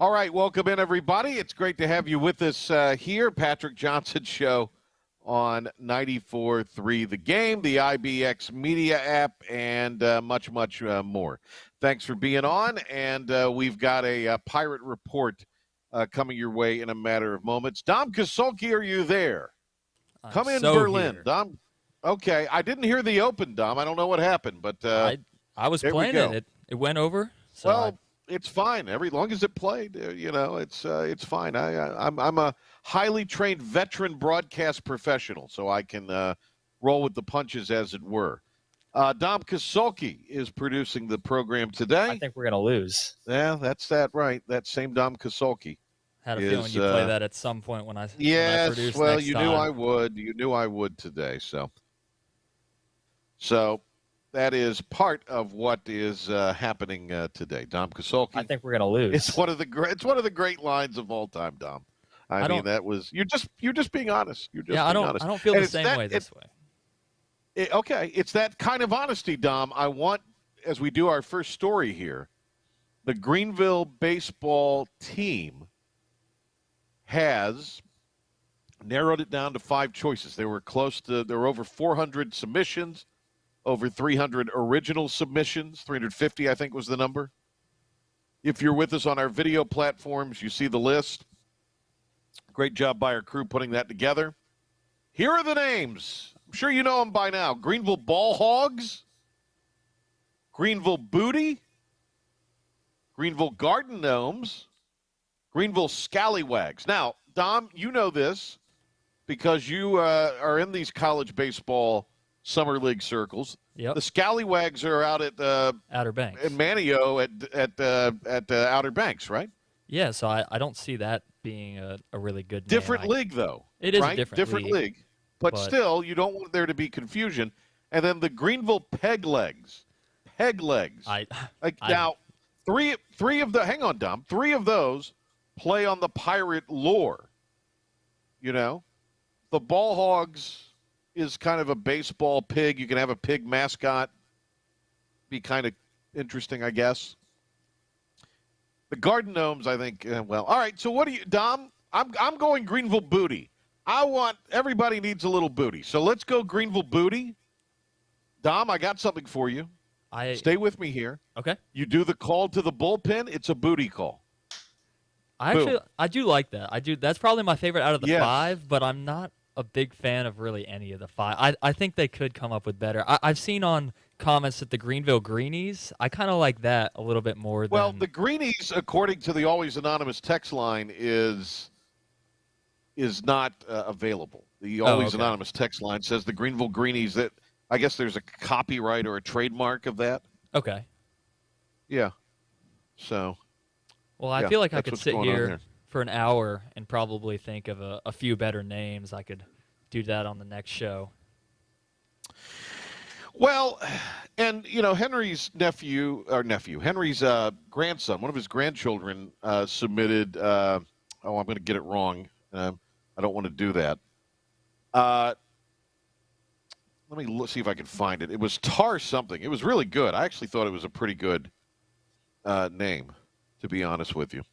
All right, welcome in, everybody. It's great to have you with us here. Patrick Johnson Show on 94.3 The Game, the IBX Media app, and much more. Thanks for being on, and we've got a Pirate Report coming your way in a matter of moments. Dom Kasolki, are you there? Come in, Berlin. Here. Dom. Okay, I didn't hear the open, Dom. I don't know what happened, but I was playing it. It went over. So well, it's fine. Long as it played, it's fine. I'm a highly trained veteran broadcast professional, so I can roll with the punches, as it were. Dom Kasolki is producing the program today. I think we're going to lose. Yeah, that's that right. That same Dom Kasolki. Had a feeling you'd play that at some point when I produce Yes, well, next you time. knew I would. You knew I would today. So that is part of what is happening today. Dom Kasolki. I think we're going to lose. It's one of the great lines of all time, Dom. I mean, that was you're just being honest. You're just being honest. I don't feel the same way this way. Okay, it's that kind of honesty, Dom. I want, as we do our first story here, the Greenville baseball team has narrowed it down to 5 choices. There were over 400 submissions, over 300 original submissions, 350 I think was the number. If you're with us on our video platforms, you see the list. Great job by our crew putting that together. Here are the names. I'm sure you know them by now. Greenville Ball Hogs, Greenville Booty, Greenville Garden Gnomes, Greenville Scallywags. Now, Dom, you know this because you are in these college baseball summer league circles. Yep. The Scallywags are out at Outer Banks. in Manio at Outer Banks, right? Yeah, so I don't see that being a really good Different name. league, though. It is right? a different league. But still, you don't want there to be confusion. And then the Greenville Peg Legs. Now, three of the – hang on, Dom. 3 of those play on the Pirate lore. You know? The Ball Hogs is kind of a baseball pig. You can have a pig mascot. Be kind of interesting, I guess. The Garden Gnomes, I think, all right. So what do you – Dom, I'm going Greenville Booty. Everybody needs a little booty. So let's go Greenville Booty. Dom, I got something for you. Stay with me here. Okay. You do the call to the bullpen. It's a booty call. I do like that. That's probably my favorite out of the 5, but I'm not a big fan of really any of the 5. I think they could come up with better. I've seen on comments that the Greenville Greenies, I kind of like that a little bit more. Well, the Greenies, according to the Always Anonymous text line, is not available. The Always Anonymous text line says the Greenville Greenies, that I guess there's a copyright or a trademark of that. Okay. Yeah. So. Well, I feel like I could sit here for an hour and probably think of a few better names. I could do that on the next show. Well, and, Henry's Henry's grandson, one of his grandchildren submitted, I'm going to get it wrong. I don't want to do that. Let me see if I can find it. It was Tar something. It was really good. I actually thought it was a pretty good name, to be honest with you.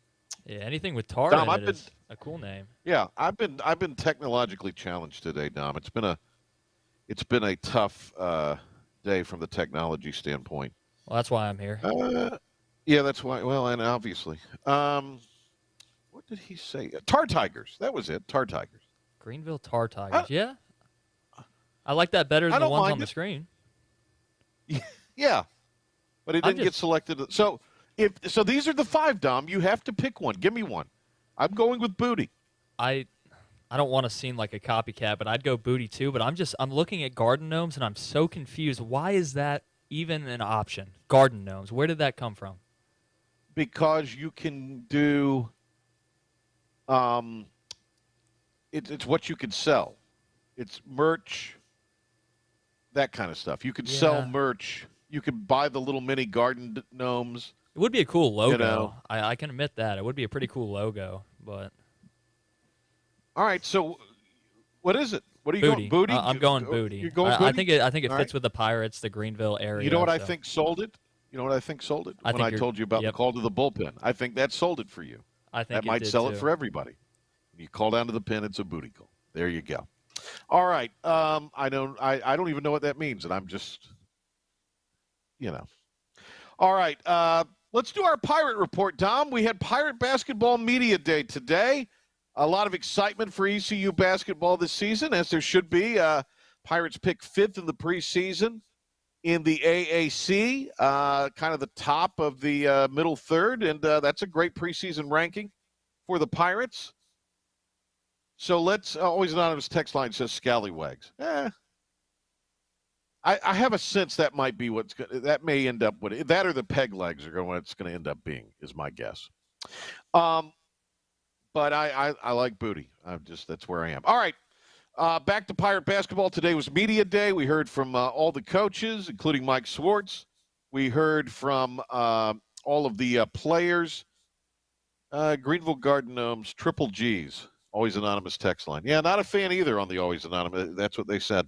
Yeah, anything with Tar in it is a cool name. Yeah, I've been technologically challenged today, Dom. It's been a tough day from the technology standpoint. Well, that's why I'm here. Yeah, that's why. Well, and obviously. What did he say? Tar Tigers. That was it. Tar Tigers. Greenville Tar Tigers. Yeah. I like that better than the ones on the screen. Yeah. But it didn't get selected. So these are the 5, Dom. You have to pick one. Give me one. I'm going with Booty. I don't want to seem like a copycat, but I'd go Booty too. But I'm looking at Garden Gnomes and I'm so confused. Why is that even an option? Garden Gnomes. Where did that come from? Because you can do it's what you can sell. It's merch, that kind of stuff. You can sell merch. You can buy the little mini garden gnomes. It would be a cool logo. I can admit that. It would be a pretty cool logo, but. All right, so what is it? What are you Booty. going? Booty? I'm going Booty. You're going Booty? I think it fits with the Pirates, the Greenville area. You know what I think sold it? When I told you about the call to the bullpen. I think that sold it for you. I think that might sell it for everybody. You call down to the pin, it's a booty call. There you go. All right. I don't even know what that means, and I'm just, All right. Let's do our Pirate Report, Dom. We had Pirate Basketball Media Day today. A lot of excitement for ECU basketball this season, as there should be. Pirates picked 5th in the preseason in the AAC, kind of the top of the middle third, and that's a great preseason ranking for the Pirates. So let's always anonymous text line says scallywags. I have a sense that might be that may end up with that, or the peg legs are what it's going to end up being, is my guess. But I like booty. That's where I am. All right. Back to Pirate basketball. Today was media day. We heard from all the coaches, including Mike Swartz. We heard from all of the players. Greenville Garden Gnomes, Triple G's, always anonymous text line. Yeah, not a fan either on the always anonymous. That's what they said.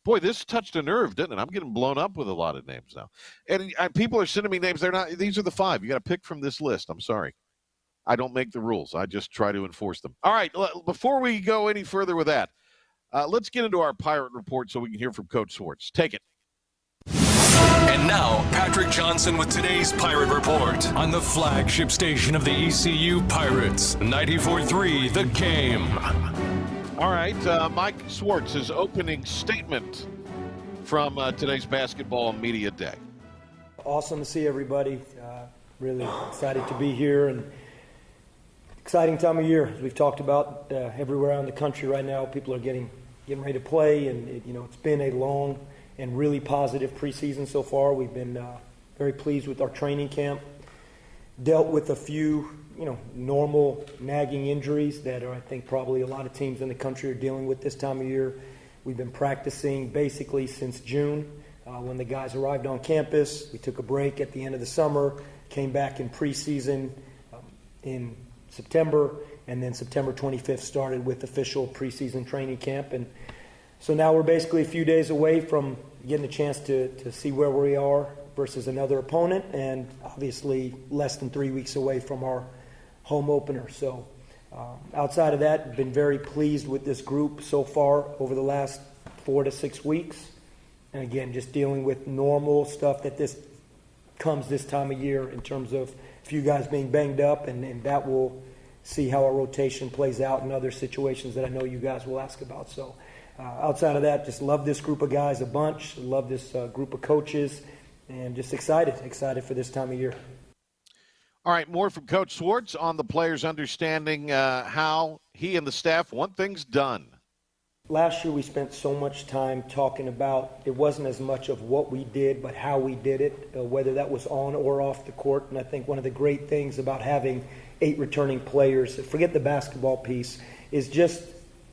Boy, this touched a nerve, didn't it? I'm getting blown up with a lot of names now. And people are sending me names. These are the 5. You got to pick from this list. I'm sorry. I don't make the rules. I just try to enforce them. All right, before we go any further with that, let's get into our Pirate Report so we can hear from Coach Swartz. Take it. And now, Patrick Johnson with today's Pirate Report on the flagship station of the ECU Pirates, 94.3 The Game. All right, Mike Swartz's opening statement from today's Basketball Media Day. Awesome to see everybody. Really excited to be here, and exciting time of year. As we've talked about, everywhere around the country right now, people are getting ready to play, and it's been a long and really positive preseason so far. We've been very pleased with our training camp. Dealt with a few, normal nagging injuries that I think probably a lot of teams in the country are dealing with this time of year. We've been practicing basically since June when the guys arrived on campus. We took a break at the end of the summer, came back in preseason in September, and then September 25th started with official preseason training camp. And so now we're basically a few days away from getting a chance to see where we are versus another opponent, and obviously less than 3 weeks away from our home opener. So outside of that, been very pleased with this group so far over the last 4 to 6 weeks. And again, just dealing with normal stuff that comes this time of year in terms of a few guys being banged up, and that will see how our rotation plays out in other situations that I know you guys will ask about. So outside of that, just love this group of guys a bunch, love this group of coaches, and just excited for this time of year. All right, more from Coach Swartz on the players understanding how he and the staff want things done. Last year we spent so much time talking about it wasn't as much of what we did, but how we did it, whether that was on or off the court. And I think one of the great things about having 8 returning players, forget the basketball piece, is just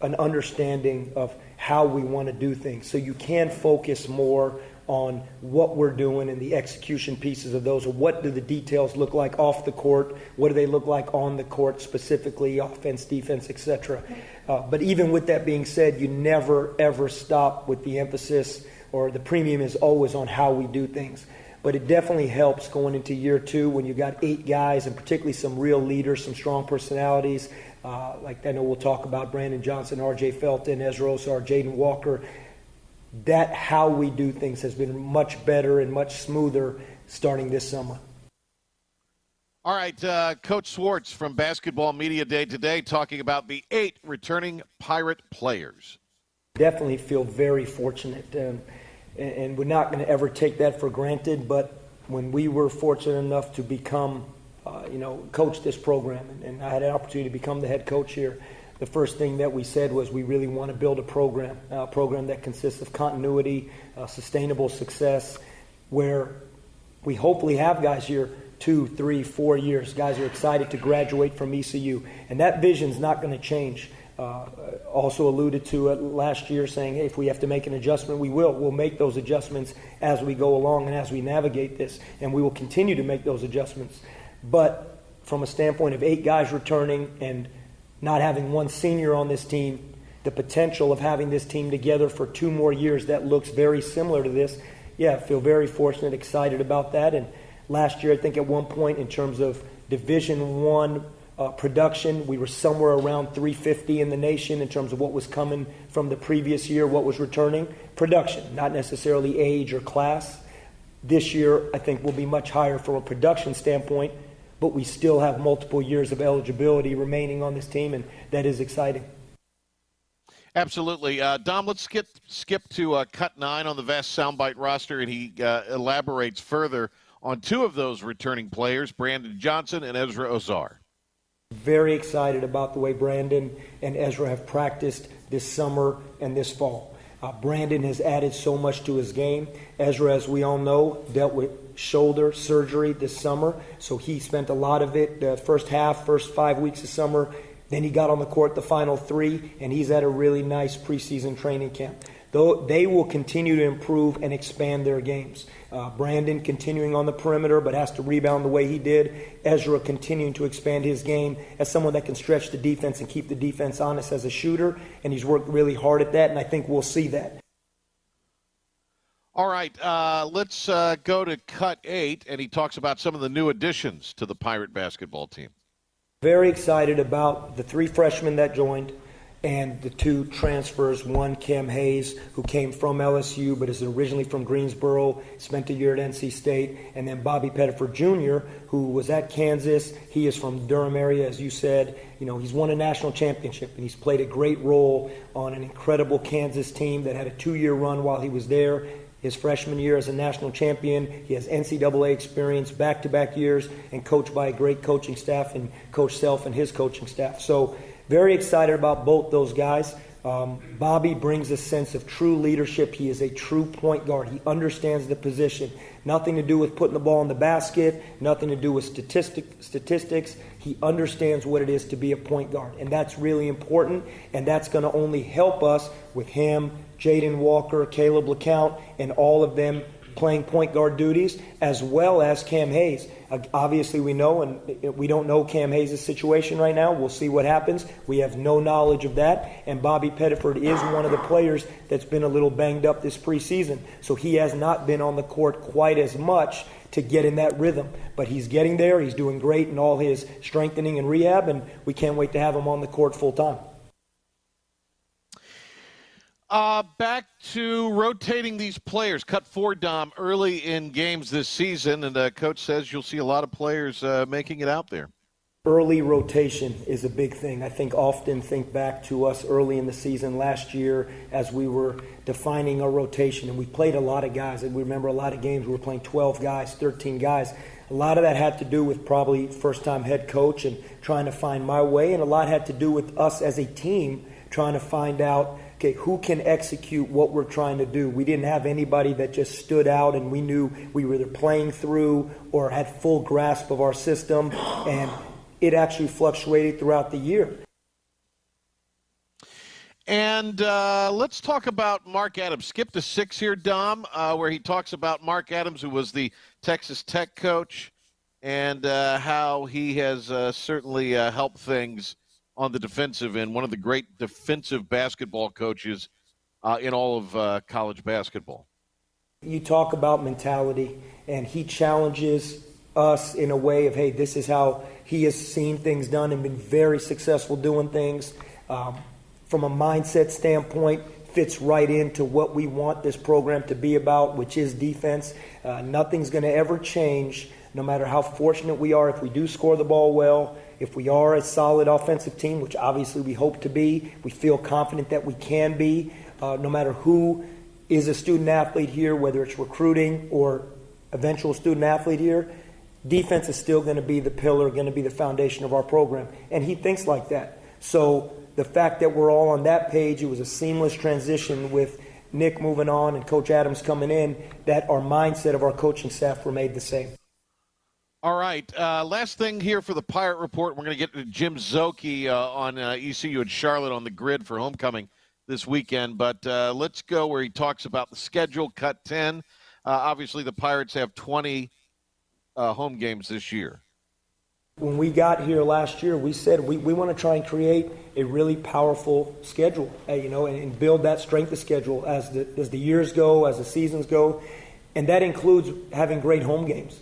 an understanding of how we want to do things. So you can focus more on what we're doing and the execution pieces of those, or what do the details look like off the court, what do they look like on the court, specifically offense, defense, etc. But even with that being said, you never ever stop with the emphasis, or the premium is always on how we do things. But it definitely helps going into year 2 when you got 8 guys, and particularly some real leaders, some strong personalities, like I know we'll talk about Brandon Johnson, R.J. Felton, Ezra Osar, Jaden Walker. That how we do things has been much better and much smoother starting this summer. All right, Coach Swartz from Basketball Media Day today talking about the 8 returning Pirate players. Definitely feel very fortunate, and we're not going to ever take that for granted, but when we were fortunate enough to become, coach this program, and I had an opportunity to become the head coach here, the first thing that we said was we really want to build a program that consists of continuity, sustainable success, where we hopefully have guys here 2, 3, 4 years. Guys are excited to graduate from ECU, and that vision's not going to change. Also alluded to it last year, saying, hey, if we have to make an adjustment, we will. We'll make those adjustments as we go along and as we navigate this, and we will continue to make those adjustments. But from a standpoint of 8 guys returning and not having one senior on this team, the potential of having this team together for 2 more years that looks very similar to this, I feel very fortunate, excited about that. And last year, I think at one point in terms of Division I production. We were somewhere around 350 in the nation in terms of what was coming from the previous year, what was returning. Production, not necessarily age or class. This year, I think, will be much higher from a production standpoint, but we still have multiple years of eligibility remaining on this team, and that is exciting. Absolutely. Dom, let's skip to Cut 9 on the vast soundbite roster, and he elaborates further on two of those returning players, Brandon Johnson and Ezra Ozar. Very excited about the way Brandon and Ezra have practiced this summer and this fall. Brandon has added so much to his game. Ezra, as we all know, dealt with shoulder surgery this summer, so he spent a lot of it the first 5 weeks of summer. Then he got on the court the final 3, and he's at a really nice preseason training camp. Though they will continue to improve and expand their games. Brandon continuing on the perimeter but has to rebound the way he did. Ezra continuing to expand his game as someone that can stretch the defense and keep the defense honest as a shooter, and he's worked really hard at that, and I think we'll see that. All right, let's go to Cut 8, and he talks about some of the new additions to the Pirate basketball team. Very excited about the 3 freshmen that joined and the 2 transfers. One, Cam Hayes, who came from LSU but is originally from Greensboro, spent a year at NC State. And then Bobby Pettiford Jr., who was at Kansas. He is from Durham area, as you said. You know, he's won a national championship, and he's played a great role on an incredible Kansas team that had a 2-year run while he was there. His freshman year as a national champion, he has NCAA experience, back-to-back years, and coached by a great coaching staff, and Coach Self and his coaching staff. So very excited about both those guys. Bobby brings a sense of true leadership. He is a true point guard. He understands the position. Nothing to do with putting the ball in the basket, nothing to do with statistics. He understands what it is to be a point guard, and that's really important, and that's going to only help us with him, Jaden Walker, Caleb LeCount, and all of them playing point guard duties, as well as Cam Hayes. Obviously, we know, and we don't know Cam Hayes' situation right now. We'll see what happens. We have no knowledge of that. And Bobby Pettiford is one of the players that's been a little banged up this preseason. So he has not been on the court quite as much to get in that rhythm. But he's getting there. He's doing great in all his strengthening and rehab, and we can't wait to have him on the court full time. Back to rotating these players. Cut 4, Dom, early in games this season, and Coach says you'll see a lot of players making it out there. Early rotation is a big thing. I often think back to us early in the season last year as we were defining our rotation, and we played a lot of guys. And we remember a lot of games we were playing 12 guys, 13 guys. A lot of that had to do with probably first-time head coach and trying to find my way, and a lot had to do with us as a team trying to find out, okay, who can execute what we're trying to do. We didn't have anybody that just stood out and we knew we were either playing through or had full grasp of our system, and it actually fluctuated throughout the year. And let's talk about Mark Adams. Skip to 6 here, Dom, where he talks about Mark Adams, who was the Texas Tech coach, and how he has certainly helped things on the defensive end, one of the great defensive basketball coaches in all of college basketball. You talk about mentality, and he challenges us in a way of, hey, this is how he has seen things done and been very successful doing things. From a mindset standpoint, fits right into what we want this program to be about, which is defense. Nothing's going to ever change, no matter how fortunate we are if we do score the ball well. If we are a solid offensive team, which obviously we hope to be, we feel confident that we can be, no matter who is a student athlete here, whether it's recruiting or eventual student athlete here, defense is still going to be the pillar, going to be the foundation of our program. And he thinks like that. So the fact that we're all on that page, it was a seamless transition with Nick moving on and Coach Adams coming in, that our mindset of our coaching staff remained the same. All right, last thing here for the Pirate Report. We're going to get to Jim Szoke on ECU and Charlotte on the grid for homecoming this weekend. But let's go where he talks about the schedule, Cut 10. Obviously, the Pirates have 20 home games this year. When we got here last year, we said we want to try and create a really powerful schedule, and build that strength of schedule as the years go, as the seasons go. And that includes having great home games.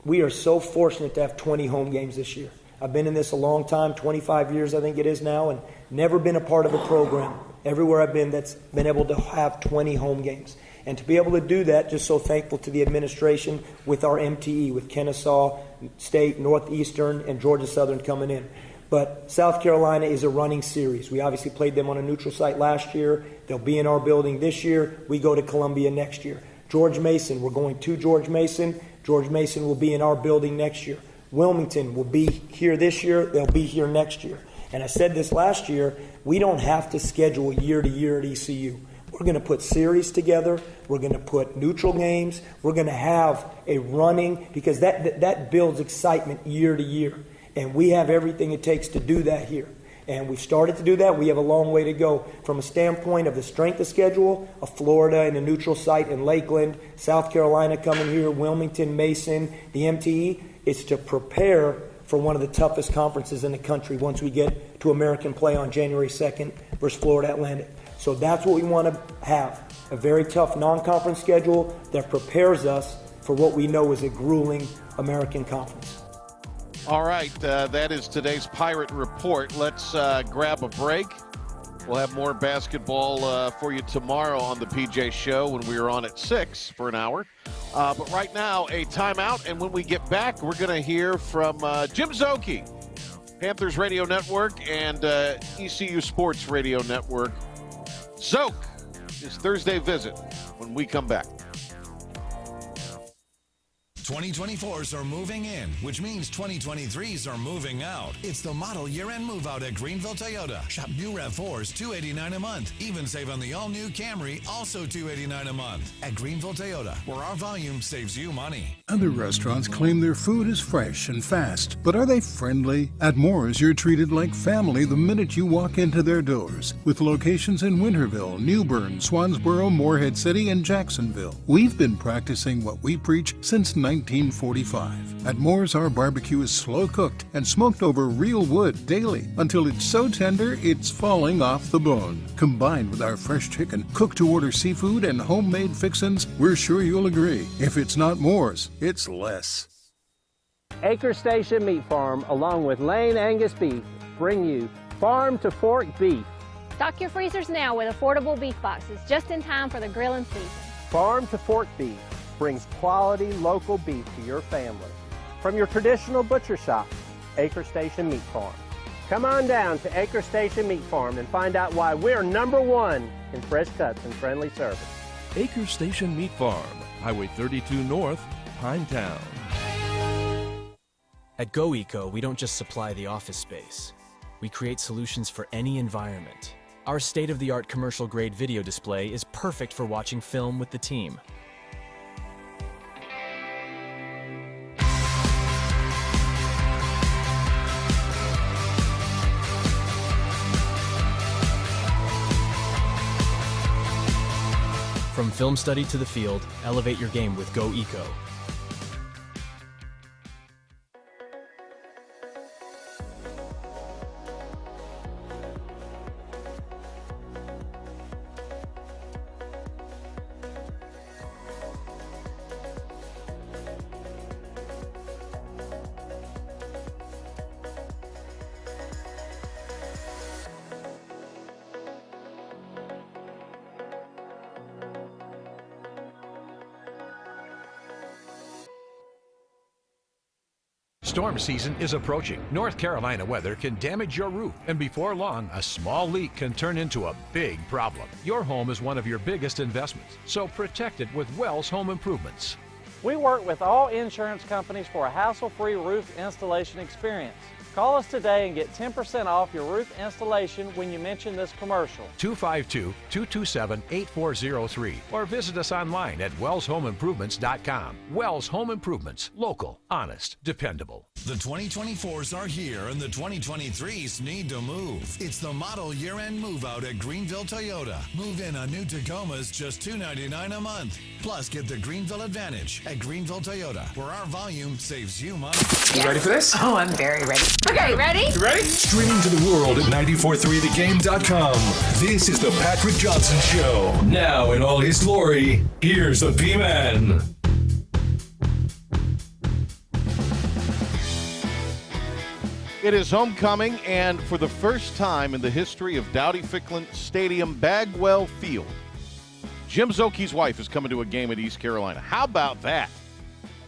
We are so fortunate to have 20 home games this year. I've been in this a long time, 25 years I think it is now, and never been a part of a program everywhere I've been that's been able to have 20 home games. And to be able to do that, just so thankful to the administration with our MTE, with Kennesaw State, Northeastern, and Georgia Southern coming in. But South Carolina is a running series. We obviously played them on a neutral site last year. They'll be in our building this year. We go to Columbia next year. George Mason, we're going to George Mason. George Mason will be in our building next year. Wilmington will be here this year. They'll be here next year. And I said this last year, we don't have to schedule year to year at ECU. We're going to put series together. We're going to put neutral games. We're going to have a running, because that builds excitement year to year. And we have everything it takes to do that here. And we've started to do that. We have a long way to go from a standpoint of the strength of schedule of Florida and a neutral site in Lakeland, South Carolina coming here, Wilmington, Mason, the MTE. It's to prepare for one of the toughest conferences in the country once we get to American play on January 2nd versus Florida Atlantic. So that's what we want to have, a very tough non-conference schedule that prepares us for what we know is a grueling American conference. All right, that is today's Pirate Report. Let's grab a break. We'll have more basketball for you tomorrow on the PJ Show when we are on at 6 for an hour. But right now, a timeout, and when we get back, we're going to hear from Jim Szoke, Panthers Radio Network and ECU Sports Radio Network. Szoke, his Thursday visit when we come back. 2024s are moving in, which means 2023s are moving out. It's the model year-end move-out at Greenville Toyota. Shop new RAV4s, $289 a month. Even save on the all-new Camry, also $289 a month. At Greenville Toyota, where our volume saves you money. Other restaurants claim their food is fresh and fast, but are they friendly? At Moore's, you're treated like family the minute you walk into their doors. With locations in Winterville, New Bern, Swansboro, Morehead City, and Jacksonville. We've been practicing what we preach since 1945. At Moore's, our barbecue is slow cooked and smoked over real wood daily until it's so tender it's falling off the bone. Combined with our fresh chicken, cooked to order seafood, and homemade fixins, we're sure you'll agree. If it's not Moore's, it's less. Acre Station Meat Farm, along with Lane Angus Beef, bring you farm to fork beef. Stock your freezers now with affordable beef boxes, just in time for the grilling season. Farm to fork beef brings quality local beef to your family. From your traditional butcher shop, Acre Station Meat Farm. Come on down to Acre Station Meat Farm and find out why we're #1 in fresh cuts and friendly service. Acre Station Meat Farm, Highway 32 North, Pinetown. At GoEco, we don't just supply the office space. We create solutions for any environment. Our state-of-the-art commercial-grade video display is perfect for watching film with the team. From film study to the field, elevate your game with GoEco. Storm season is approaching. North Carolina weather can damage your roof, and before long, a small leak can turn into a big problem. Your home is one of your biggest investments, so protect it with Wells Home Improvements. We work with all insurance companies for a hassle-free roof installation experience. Call us today and get 10% off your roof installation when you mention this commercial. 252-227-8403 or visit us online at wellshomeimprovements.com. Wells Home Improvements. Local, honest, dependable. The 2024s are here and the 2023s need to move. It's the model year-end move-out at Greenville Toyota. Move in on new Tacomas just $299 a month. Plus, get the Greenville Advantage at Greenville Toyota, where our volume saves you money. You ready for this? Oh, I'm very ready. Okay, ready? You ready? Streaming to the world at 943thegame.com. This is the Patrick Johnson Show. Now in all his glory, here's the P-Man. It is homecoming, and for the first time in the history of Dowdy-Ficklin Stadium, Bagwell Field, Jim Szoke's wife is coming to a game at East Carolina. How about that?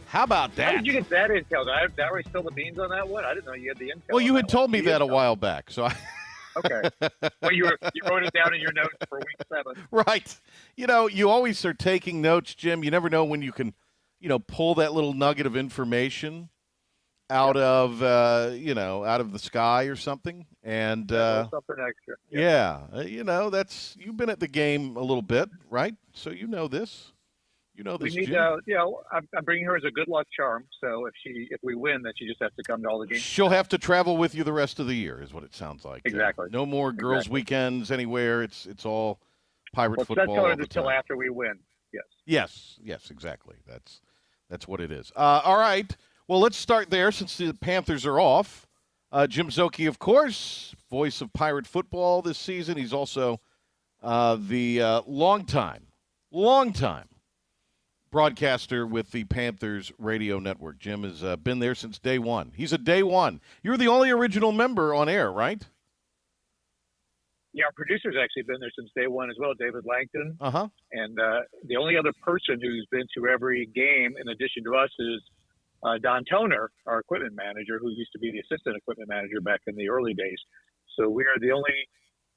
How about that? How did you get that intel? Did I already spill the beans on that one? I didn't know you had the intel. Well, you had told me that a while back, so Okay. Well, you wrote it down in your notes for week 7. Right. You always are taking notes, Jim. You never know when you can, pull that little nugget of information out of the sky or something. And something extra. That's you've been at the game a little bit, right? So you know this. You know this. We need, Jim. I'm bringing her as a good luck charm. So if we win, then she just has to come to all the games. She'll have to travel with you the rest of the year, is what it sounds like. Exactly. No more girls' weekends anywhere. It's all Pirate football. That's all the until time. after we win. Yes. Yes, exactly. That's what it is. All right. Well, let's start there since the Panthers are off. Jim Szoke, of course, voice of Pirate football this season. He's also the longtime broadcaster with the Panthers radio network. Jim has been there since day one. He's a day one. You're the only original member on air, right? Yeah, our producer's actually been there since day one as well, David Langton. Uh-huh. And the only other person who's been to every game in addition to us is Don Toner, our equipment manager, who used to be the assistant equipment manager back in the early days. So we are the only,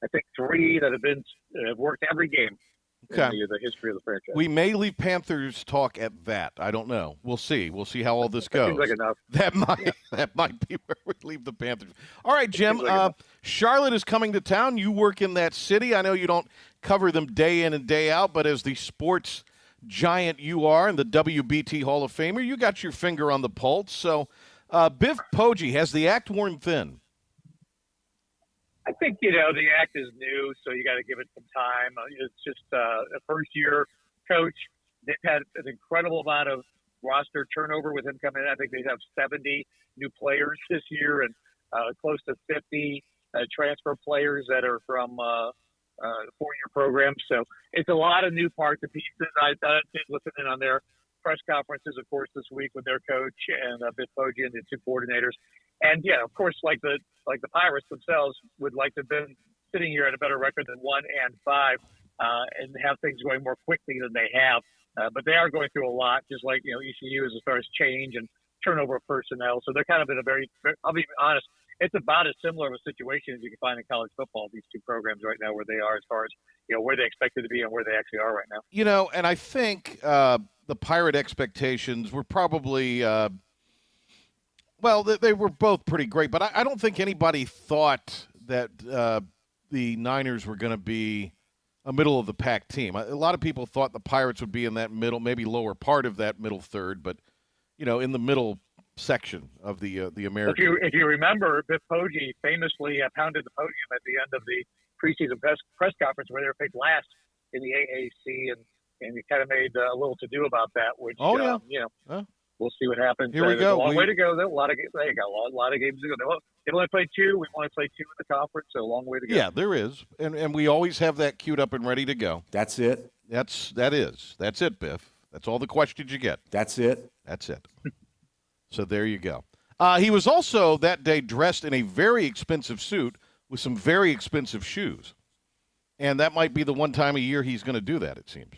I think, 3 that have worked every game in the history of the franchise. We may leave Panthers talk at that. I don't know. We'll see. We'll see how all this goes. Seems like enough. That might be where we leave the Panthers. All right, Jim. Charlotte is coming to town. You work in that city. I know you don't cover them day in and day out, but as the sports giant you are and the WBT Hall of Famer, you got your finger on the pulse. So Biff Poggi, has the act worn thin? I think, the act is new, so you got to give it some time. It's just a first-year coach. They've had an incredible amount of roster turnover with him coming in. I think they have 70 new players this year and close to 50 transfer players that are from four-year programs. So it's a lot of new parts and pieces. I did listen in on their press conferences, of course, this week with their coach and Biff Poggi and the 2 coordinators. And yeah, of course, like the Pirates themselves would like to have been sitting here at a better record than 1-5 and have things going more quickly than they have. But they are going through a lot, just like ECU as far as change and turnover of personnel. So they're kind of in a very, I'll be honest, it's about as similar of a situation as you can find in college football. These 2 programs right now, where they are as far as where they expected to be and where they actually are right now. And I think the Pirate expectations were probably. Well, they were both pretty great, but I don't think anybody thought that the Niners were going to be a middle-of-the-pack team. A lot of people thought the Pirates would be in that middle, maybe lower part of that middle third, but, in the middle section of the American. If you remember, Biff Poggi famously pounded the podium at the end of the preseason press conference where they were picked last in the AAC, and he kind of made a little to-do about that, which, we'll see what happens. Here we go. A long way to go. There got a lot of games to go. They've only played 2. We want to play 2 in the conference, so a long way to go. Yeah, there is, and we always have that queued up and ready to go. That's it. That's it, Biff. That's all the questions you get. That's it. That's it. So there you go. He was also that day dressed in a very expensive suit with some very expensive shoes, and that might be the one time a year he's going to do that. It seems.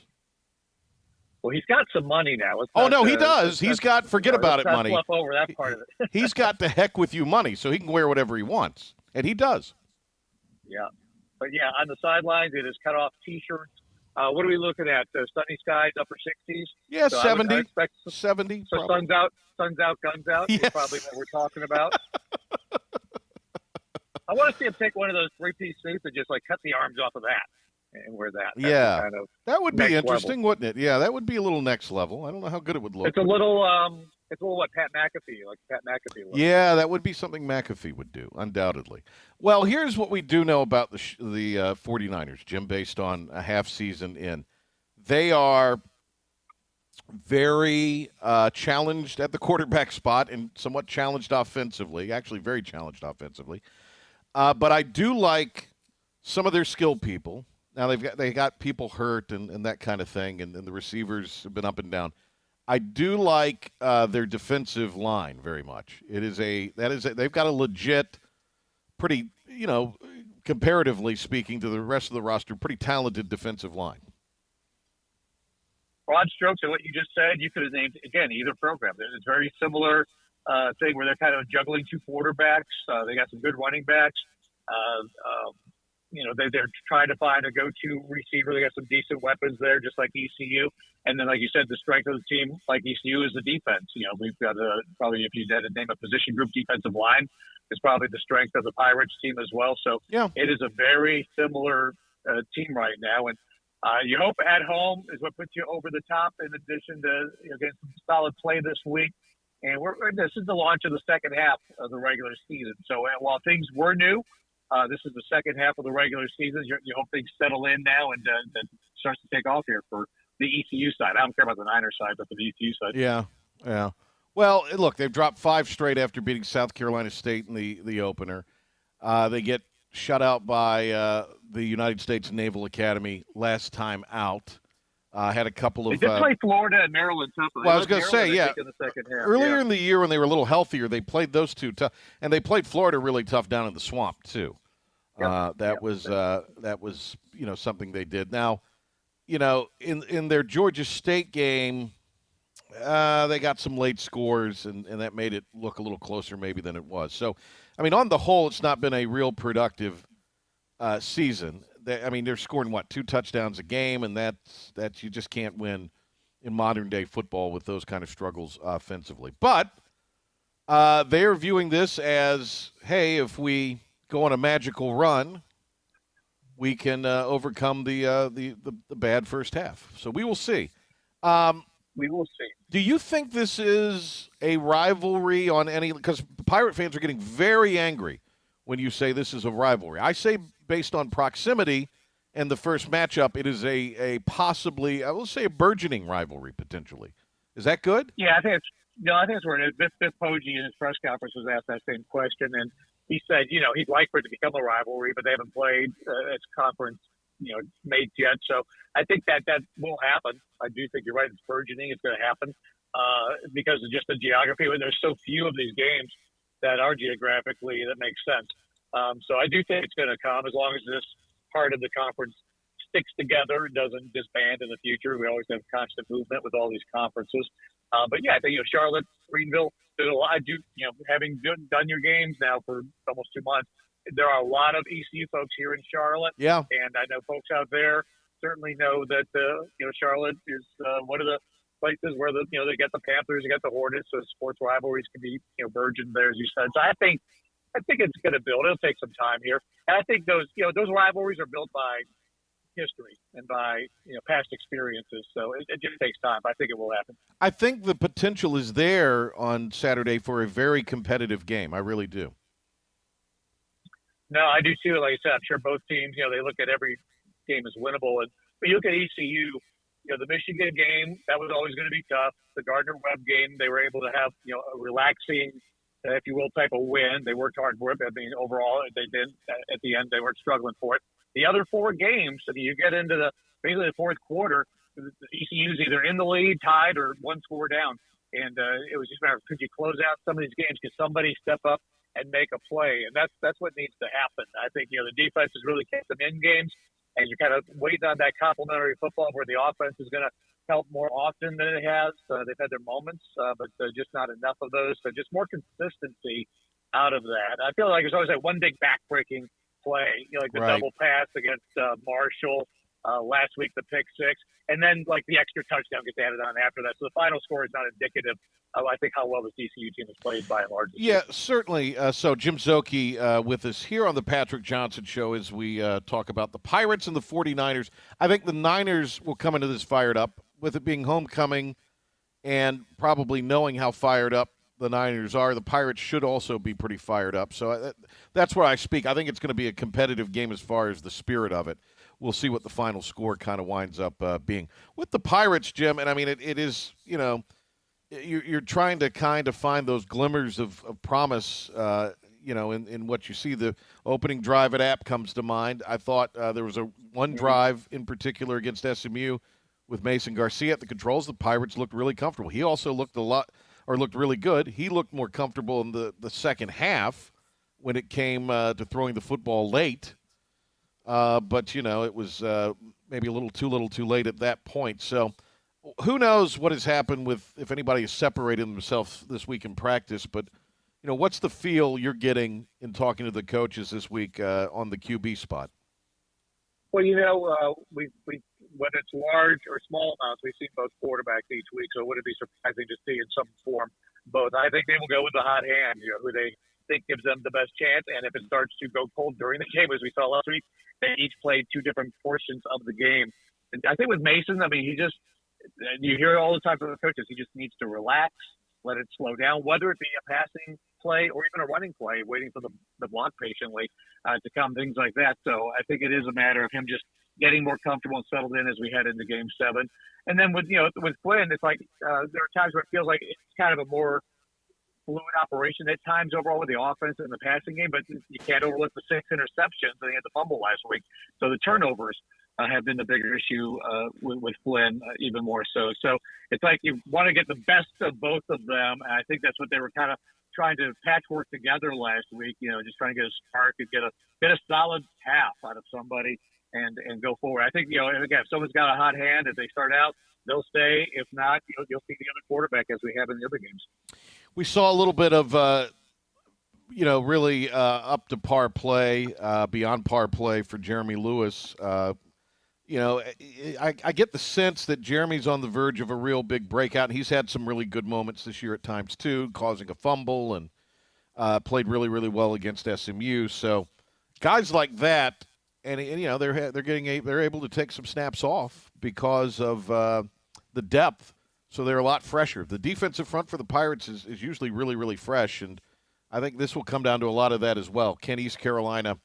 Well, he's got some money now. He does. He's got forget about it money. Over that part of it. He's got the heck with you money, so he can wear whatever he wants, and he does. Yeah, but on the sidelines, it is cut off T-shirts. What are we looking at? Sunny skies, upper 60s. Yeah, so 70. I expect 70. So probably. sun's out, guns out. Yes. Is probably what we're talking about. I want to see him take one of those 3-piece suits and just cut the arms off of that. And wear that. That's kind of that would be interesting, level. wouldn't it? Yeah, that would be a little next level. I don't know how good it would look. It's a little what Pat McAfee, like Pat McAfee looks. Yeah, that would be something McAfee would do, undoubtedly. Well, here's what we do know about the 49ers, Jim, based on a half season in. They are very challenged at the quarterback spot and somewhat challenged offensively, actually very challenged offensively. But I do like some of their skill people. Now they got people hurt and that kind of thing, and the receivers have been up and down. I do like their defensive line very much. They've got a legit, pretty, comparatively speaking to the rest of the roster, pretty talented defensive line. Broad strokes of what you just said, you could have named, again, either program. It's very similar thing where they're kind of juggling two quarterbacks. They got some good running backs. They're trying to find a go-to receiver. They got some decent weapons there, just like ECU. And then, like you said, the strength of the team, like ECU, is the defense. We've got probably, if you had to name a position group, defensive line is probably the strength of the Pirates team as well. So It is a very similar team right now. And you hope at home is what puts you over the top, in addition to getting some solid play this week. And this is the launch of the second half of the regular season. So while things were new, this is the second half of the regular season. You hope things settle in now and that starts to take off here for the ECU side. I don't care about the Niners side, but for the ECU side. Yeah. Well, look, they've dropped 5 straight after beating South Carolina State in the opener. They get shut out by the United States Naval Academy last time out. Had a couple of. They did play Florida and Maryland tough. Well, I was going to say, in the second half. Earlier in the year when they were a little healthier, they played those two tough, and they played Florida really tough down in the swamp too. That was something they did. Now, in their Georgia State game, they got some late scores, and that made it look a little closer maybe than it was. So, I mean, on the whole, it's not been a real productive season. They're scoring, 2 touchdowns a game, and that you just can't win in modern-day football with those kind of struggles offensively. But they're viewing this as, hey, if we go on a magical run, we can overcome the bad first half. So we will see. We will see. Do you think this is a rivalry on any – because Pirate fans are getting very angry when you say this is a rivalry. I say based on proximity and the first matchup, it is a possibly – I will say a burgeoning rivalry potentially. Is that good? Yeah, I think it's where it is. Biff Poggi in his press conference was asked that same question, and he said, he'd like for it to become a rivalry, but they haven't played as conference, mates yet. So I think that will happen. I do think you're right. It's burgeoning. It's going to happen because of just the geography. There's so few of these games that are geographically that makes sense. So I do think it's going to come as long as this part of the conference sticks together and doesn't disband in the future. We always have constant movement with all these conferences. But yeah, I think, Charlotte, Greenville, having done your games now for almost 2 months, there are a lot of ECU folks here in Charlotte. Yeah. And I know folks out there certainly know that, Charlotte is one of the places where they get the Panthers, they get the Hornets, so sports rivalries can be, burgeoned there, as you said. So I think it's going to build. It'll take some time here. And I think those rivalries are built by history and by past experiences. So it just takes time. I think it will happen. I think the potential is there on Saturday for a very competitive game. I really do. No, I do too. Like I said, I'm sure both teams, they look at every game as winnable. And when you look at ECU, the Michigan game, that was always going to be tough. The Gardner-Webb game, they were able to have, a relaxing, if you will, type of win. They worked hard for it. Overall, they did. At the end, they weren't struggling for it. The other 4 games, you get into basically the fourth quarter, the ECU's either in the lead, tied, or 1 score down. And it was just a matter of, could you close out some of these games? Could somebody step up and make a play? And that's what needs to happen. I think, the defense has really kept them in games, and you're kind of waiting on that complementary football where the offense is going to help more often than it has. They've had their moments, but just not enough of those. So just more consistency out of that. I feel like there's always that one big back-breaking play, like the double pass against Marshall last week, the pick 6, and then like the extra touchdown gets added on after that. So the final score is not indicative of, I think, how well the ECU team has played by and large. Yeah, certainly. So Jim Szoke with us here on the Patrick Johnson Show as we talk about the Pirates and the 49ers. I think the Niners will come into this fired up with it being homecoming and probably knowing how fired up the Niners are. The Pirates should also be pretty fired up. So that's where I speak. I think it's going to be a competitive game as far as the spirit of it. We'll see what the final score kind of winds up being. With the Pirates, Jim, and I mean, it is, you're trying to kind of find those glimmers of promise, in what you see. The opening drive at App comes to mind. I thought there was one drive in particular against SMU with Mason Garcia at the controls, the Pirates looked really comfortable. He also looked really good. He looked more comfortable in the second half when it came to throwing the football late. But, it was maybe a little too late at that point. So who knows what has happened if anybody has separated themselves this week in practice. But, what's the feel you're getting in talking to the coaches this week on the QB spot? Well, we whether it's large or small amounts, we've seen both quarterbacks each week, so it wouldn't be surprising to see in some form both. I think they will go with the hot hand, who they think gives them the best chance. And if it starts to go cold during the game, as we saw last week, they each played two different portions of the game. And I think with Mason, you hear all the time from the coaches, he just needs to relax, let it slow down, whether it be a passing play or even a running play, waiting for the block patiently to come, things like that. So I think it is a matter of him just getting more comfortable and settled in as we head into Game 7. And then with Flynn, it's like there are times where it feels like it's kind of a more fluid operation at times overall with the offense and the passing game, but you can't overlook the 6 interceptions and he had the fumble last week. So the turnovers have been the bigger issue with Flynn even more so. So it's like you want to get the best of both of them. And I think that's what they were kind of trying to patchwork together last week, just trying to get a spark and get a solid half out of somebody and go forward. I think, again, if someone's got a hot hand, if they start out, they'll stay. If not, you'll see the other quarterback as we have in the other games. We saw a little bit of, really up to par play, beyond par play for Jeremy Lewis. I get the sense that Jeremy's on the verge of a real big breakout. He's had some really good moments this year at times too, causing a fumble and played really, really well against SMU. So guys like that, and they're able to take some snaps off because of the depth. So they're a lot fresher. The defensive front for the Pirates is usually really, really fresh, and I think this will come down to a lot of that as well. Can East Carolina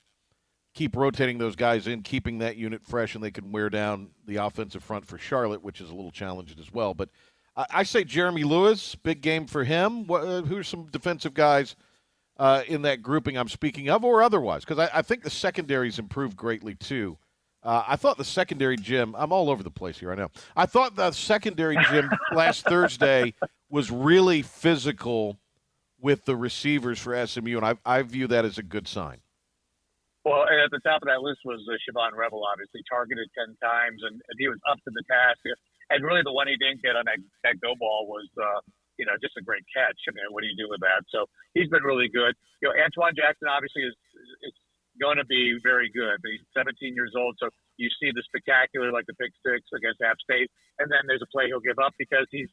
keep rotating those guys in, keeping that unit fresh, and they can wear down the offensive front for Charlotte, which is a little challenging as well. But I say Jeremy Lewis, big game for him. Who are some defensive guys in that grouping I'm speaking of, or otherwise? Because I think the secondary's improved greatly too. I thought the secondary, Jim, I'm all over the place here, I know. I thought the secondary, Jim, last Thursday was really physical with the receivers for SMU, and I view that as a good sign. Well, and at the top of that list was Siobhan Rebel, obviously, targeted 10 times, and he was up to the task. And really the one he didn't get on that go ball was, just a great catch. What do you do with that? So he's been really good. Antoine Jackson obviously is going to be very good, but he's 17 years old, so you see the spectacular, like the pick six against App State, and then there's a play he'll give up because he's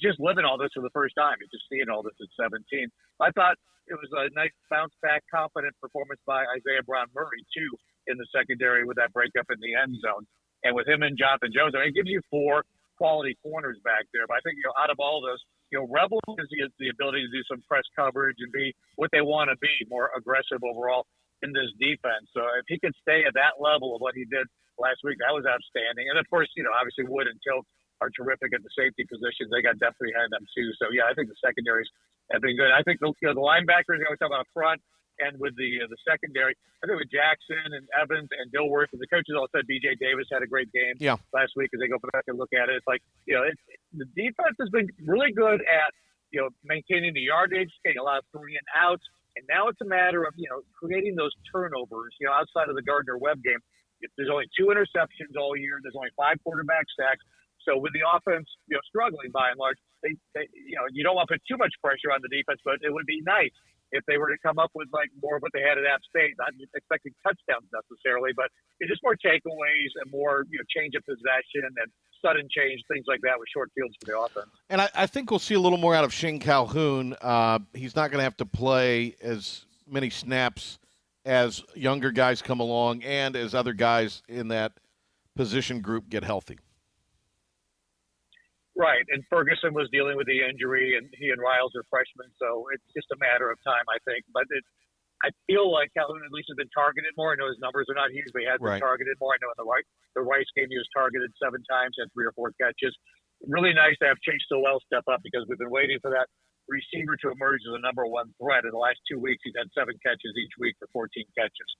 just living all this for the first time. He's just seeing all this at 17. I thought it was a nice bounce-back, confident performance by Isaiah Brown-Murray, too, in the secondary with that breakup in the end zone. And with him and Jonathan Jones, it gives you 4 quality corners back there. But I think, out of all those, Rebel gives you the ability to do some press coverage and be what they want to be, more aggressive overall in this defense. So if he could stay at that level of what he did last week, that was outstanding. And, of course, obviously Wood and Tilt are terrific at the safety positions. They got depth behind them, too. So, I think the secondaries have been good. I think the linebackers, we talk about up front, and with the secondary, I think with Jackson and Evans and Dilworth, and the coaches all said B.J. Davis had a great game last week as they go back and look at it. It's like, the defense has been really good at, maintaining the yardage, getting a lot of 3 and outs. And now it's a matter of, creating those turnovers, outside of the Gardner-Webb game. There's only 2 interceptions all year. There's only 5 quarterback sacks. So with the offense, struggling by and large, they you don't want to put too much pressure on the defense, but it would be nice if they were to come up with more of what they had at App State, not expecting touchdowns necessarily, but just more takeaways and more, change of possession and sudden change, things like that with short fields for the offense. And I think we'll see a little more out of Shane Calhoun. He's not going to have to play as many snaps as younger guys come along and as other guys in that position group get healthy. Right, and Ferguson was dealing with the injury, and he and Riles are freshmen, so it's just a matter of time, I think. But I feel like Calhoun at least has been targeted more. I know his numbers are not huge, but he has been targeted more. I know in the Rice game he was targeted 7 times, had 3 or 4 catches. Really nice to have Chase Sowell step up because we've been waiting for that receiver to emerge as a number 1 threat. In the last 2 weeks, he's had 7 catches each week for 14 catches.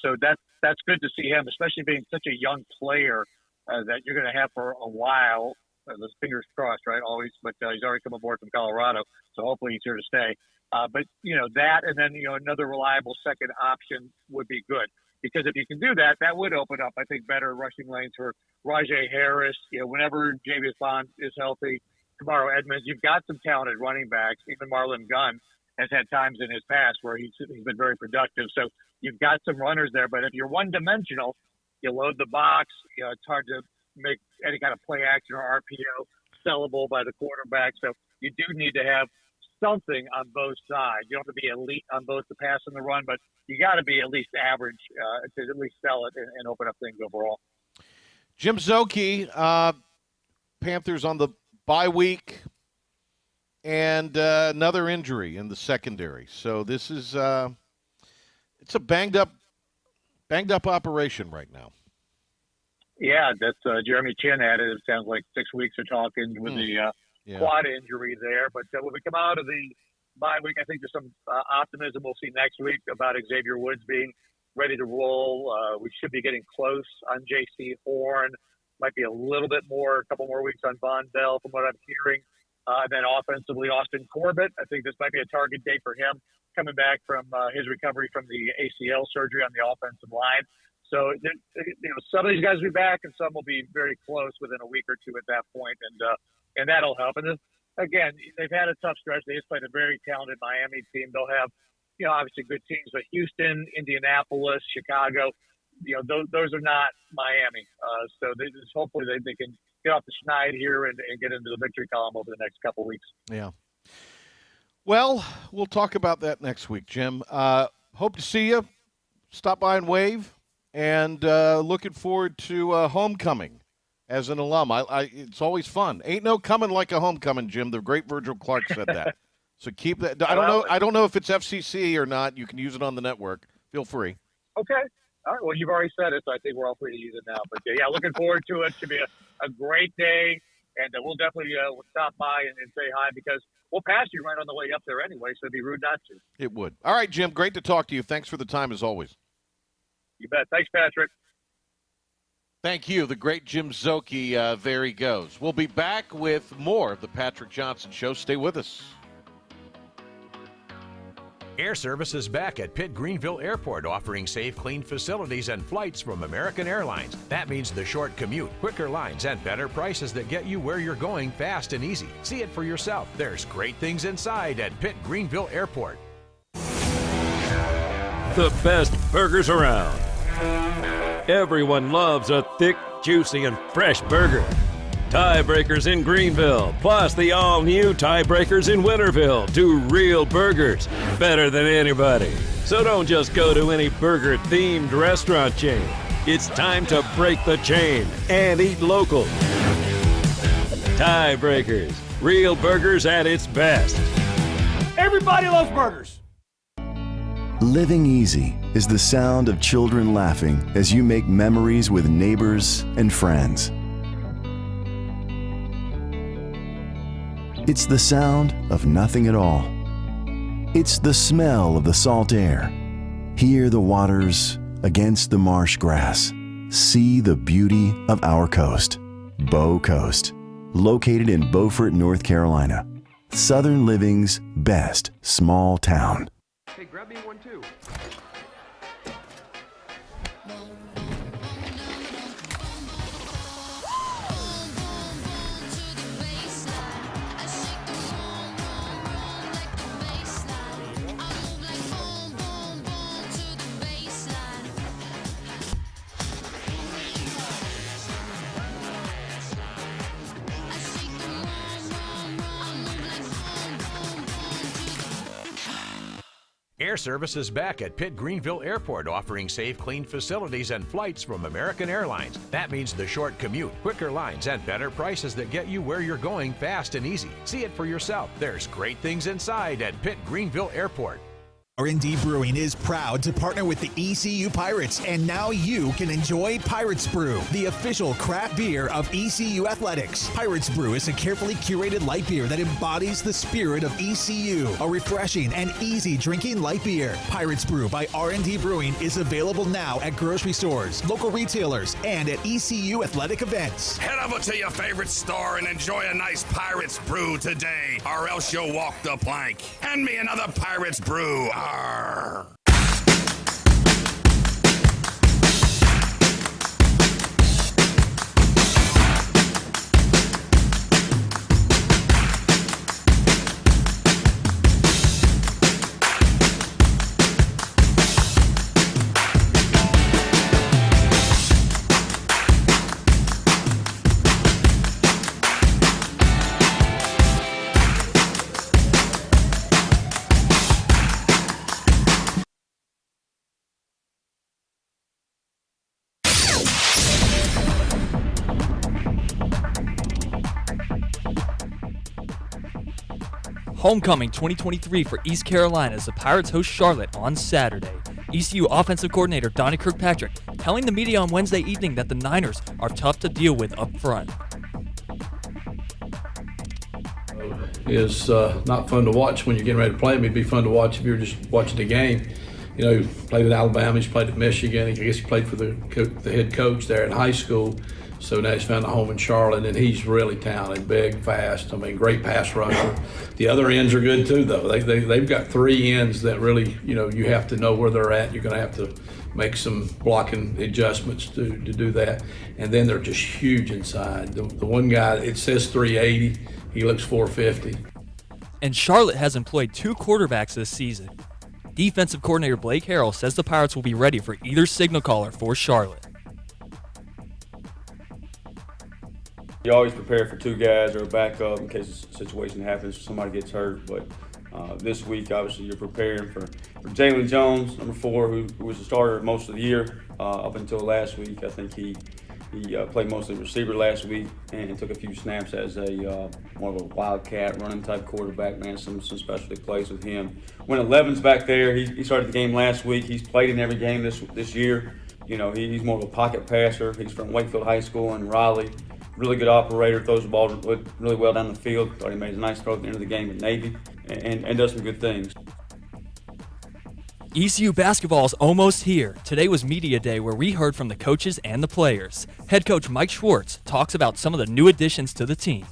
So that's good to see him, especially being such a young player that you're going to have for a while. Those fingers crossed, right? Always, but he's already come aboard from Colorado, so hopefully he's here to stay. But that, and then another reliable second option would be good, because if you can do that, that would open up, I think, better rushing lanes for Rajay Harris. Whenever Javius Bond is healthy, Kamaro Edmonds, you've got some talented running backs. Even Marlon Gunn has had times in his past where he's been very productive. So you've got some runners there. But if you're one-dimensional, you load the box. It's hard to make any kind of play action or RPO sellable by the quarterback. So you do need to have something on both sides. You don't have to be elite on both the pass and the run, but you got to be at least average to at least sell it and open up things overall. Jim Szoke, Panthers on the bye week, and another injury in the secondary. So this is it's a banged up operation right now. Yeah, that's Jeremy Chin added. It sounds like 6 weeks of talking with the quad injury there. But when we come out of the bye week, I think there's some optimism we'll see next week about Xavier Woods being ready to roll. We should be getting close on J.C. Horn. Might be a little bit more, a couple more weeks on Von Bell from what I'm hearing. Then offensively, Austin Corbett. I think this might be a target date for him coming back from his recovery from the ACL surgery on the offensive line. So, some of these guys will be back, and some will be very close within a week or two at that point, and that'll help. And then, again, they've had a tough stretch. They just played a very talented Miami team. They'll have, obviously good teams, but Houston, Indianapolis, Chicago, those are not Miami. So hopefully they can get off the schneid here and get into the victory column over the next couple of weeks. Yeah. Well, we'll talk about that next week, Jim. Hope to see you. Stop by and wave. And looking forward to homecoming as an alum. It's always fun. Ain't no coming like a homecoming, Jim. The great Virgil Clark said that. So keep that. I don't know if it's FCC or not. You can use it on the network. Feel free. Okay. All right. Well, you've already said it, so I think we're all free to use it now. But yeah, looking forward to it. Should be a great day, and we'll definitely stop by and say hi, because we'll pass you right on the way up there anyway. So it'd be rude not to. It would. All right, Jim. Great to talk to you. Thanks for the time as always. You bet. Thanks, Patrick. Thank you. The great Jim Szoke. There he goes. We'll be back with more of the Patrick Johnson Show. Stay with us. Air Service is back at Pitt Greenville Airport, offering safe, clean facilities and flights from American Airlines. That means the short commute, quicker lines, and better prices that get you where you're going fast and easy. See it for yourself. There's great things inside at Pitt Greenville Airport. The best burgers around. Everyone loves a thick, juicy, and fresh burger. Tiebreakers in Greenville, plus the all-new Tiebreakers in Winterville. Do real burgers better than anybody. So don't just go to any burger-themed restaurant chain. It's time to break the chain and eat local. Tiebreakers, real burgers at its best. Everybody loves burgers. Living easy is the sound of children laughing as you make memories with neighbors and friends. It's the sound of nothing at all. It's the smell of the salt air. Hear the waters against the marsh grass. See the beauty of our coast. Bow Coast, located in Beaufort, North Carolina. Southern living's best small town. Hey, grab me one too. Air Service is back at Pitt Greenville Airport, offering safe, clean facilities and flights from American Airlines. That means the short commute, quicker lines, and better prices that get you where you're going fast and easy. See it for yourself. There's great things inside at Pitt Greenville Airport. R&D Brewing is proud to partner with the ECU Pirates, and now you can enjoy Pirates Brew, the official craft beer of ECU Athletics. Pirates Brew is a carefully curated light beer that embodies the spirit of ECU, a refreshing and easy drinking light beer. Pirates Brew by R&D Brewing is available now at grocery stores, local retailers, and at ECU athletic events. Head over to your favorite store and enjoy a nice Pirates Brew today, or else you'll walk the plank. Hand me another Pirates Brew. Arr. Homecoming 2023 for East Carolina as the Pirates host Charlotte on Saturday. ECU offensive coordinator Donnie Kirkpatrick telling the media on Wednesday evening that the Niners are tough to deal with up front. It's not fun to watch when you're getting ready to play them. It'd be fun to watch if you were just watching the game. You know, he played with Alabama, he's played at Michigan. I guess he played for the head coach there in high school. So now he's found a home in Charlotte, and he's really talented, big, fast. I mean, great pass rusher. The other ends are good too, though. They've got three ends that really, you know, you have to know where they're at. You're going to have to make some blocking adjustments to do that. And then they're just huge inside. The one guy, it says 380. He looks 450. And Charlotte has employed two quarterbacks this season. Defensive coordinator Blake Harrell says the Pirates will be ready for either signal caller for Charlotte. You always prepare for two guys or a backup in case a situation happens, somebody gets hurt. But this week, obviously, you're preparing for Jalen Jones, number 4, who was the starter most of the year up until last week. I think he played mostly receiver last week and took a few snaps as a more of a wildcat running type quarterback. Man, some specialty plays with him. When 11's back there, he started the game last week. He's played in every game this year. You know, he's more of a pocket passer. He's from Wakefield High School in Raleigh. Really good operator, throws the ball really well down the field. Thought he made a nice throw at the end of the game at Navy and does some good things. ECU basketball is almost here. Today was media day where we heard from the coaches and the players. Head coach Mike Schwartz talks about some of the new additions to the team.